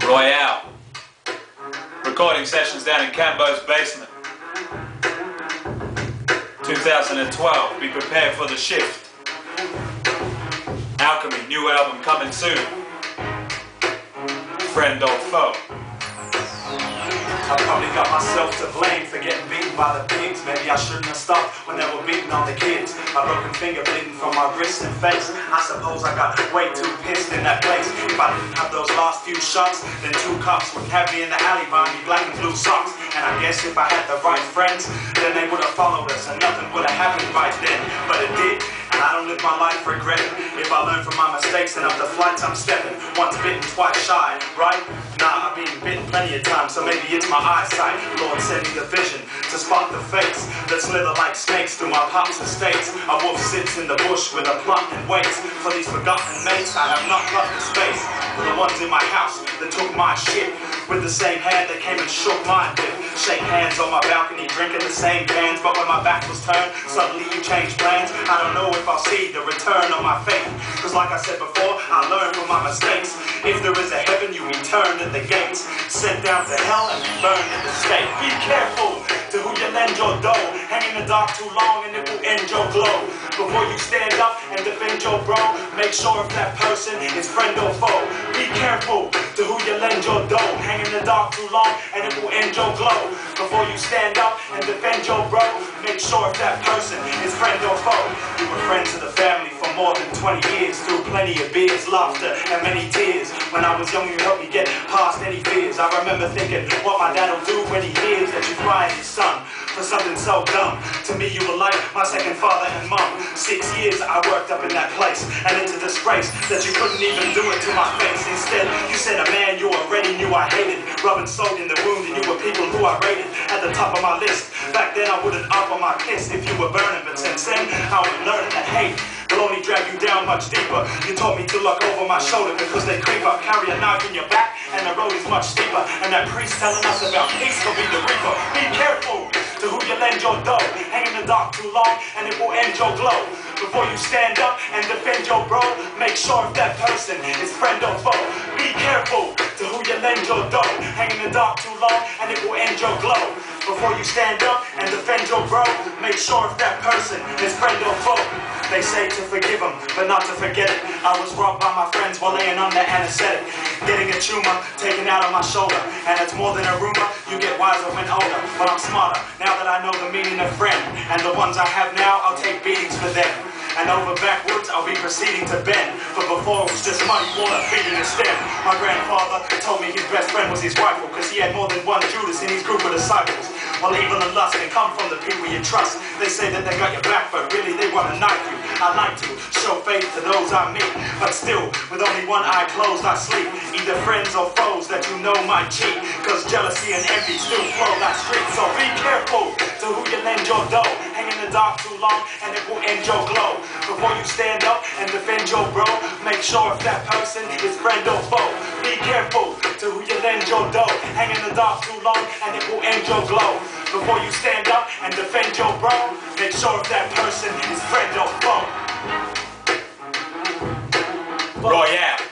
Royale. Recording sessions down in Cambo's basement. 2012, be prepared for the shift. Alchemy, new album coming soon. Friend or foe. I probably got myself to blame for getting beaten by the pigs. Maybe I shouldn't have stopped when they were beating on the kids. My broken finger bleeding from my wrist and face. I suppose I got way too pissed in that place. If I didn't have those last few shots, then two cops would have me in the alley buying me black and blue socks. And I guess if I had the right friends, then they would have followed us and nothing would have happened right then. But it did, and I don't live my life regretting. If I learn from my mistakes, then up the flights I'm stepping. Once bitten, twice shy, right? Nah, I've been bitten plenty of times, so maybe it's my eyesight. Lord, send me the vision to spot the fakes that slither like snakes through my pops' estates. A wolf sits in the bush with a plot and waits for these forgotten mates. I have not left the space for the ones in my house that took my shit with the same hand that came and shook mine with. Shake hands on my balcony, drinking the same cans, but when my back was turned, suddenly you changed plans. I don't know if I'll see the return of my faith, cause like I said before, I learned from my mistakes. If there is a heaven, you return at the gates, sent down to hell and burned at the stake. Be careful to who you lend your dough. Hang in the dark too long and it will end your glow. Before you stand up and defend your bro, make sure if that person is friend or foe. Be careful to who you lend your dough. Hang in the dark too long and it will end your glow. Before you stand up and defend your bro, make sure if that person is friend or foe. We were friends of the family for more than 20 years, through plenty of beers, laughter, and many tears. When I was young, you helped me get past any fears. I remember thinking what my dad will do when he hears that you cry his son for something so dumb. To me, you were like my second father and mom. 6 years I worked up in that place, and it's a disgrace that you couldn't even do it to my face. Instead, you said a man you already knew I hated, rubbing salt in the wound, and you were people who I rated at the top of my list. Back then, I wouldn't offer my kiss if you were burning, but since then, I would learn that hate will only drag you down much deeper. You taught me to look over my shoulder because they creep up. Carry a knife in your back and the road is much steeper. And that priest telling us about peace will be the reaper. Be careful to who you lend your dough. Hang in the dark too long and it will end your glow. Before you stand up and defend your bro, make sure if that person is friend or foe. Be careful to who you lend your dough. Hang in the dark too long and it will end your glow. Before you stand up and defend your bro, make sure if that person is friend or foe. They say to forgive them, but not to forget it. I was robbed by my friends while laying under anesthetic, getting a tumor taken out of my shoulder. And it's more than a rumor, you get wiser when older. But I'm smarter now that I know the meaning of friend. And the ones I have now, I'll take beatings for them. And over backwoods, I'll be proceeding to bend. But before it was just money, water, feeding a stem. My grandfather told me his best friend was his rifle, cause he had more than one Judas in his group of disciples. While evil and lust can come from the people you trust. They say that they got your back, but really they want to knife you. I like to show faith to those I meet, but still, with only one eye closed, I sleep. Either friends or foes that you know might cheat, cause jealousy and envy still flow that street. So be careful to who you lend your dough. Hang in the dark too long and it will end your glow. Before you stand up and defend your bro, make sure if that person is friend or foe. Be careful to who you lend your dough. Hang in the dark too long and it will end your glow. Before you stand up and defend your bro, make sure if that person is friend or foe. Royale.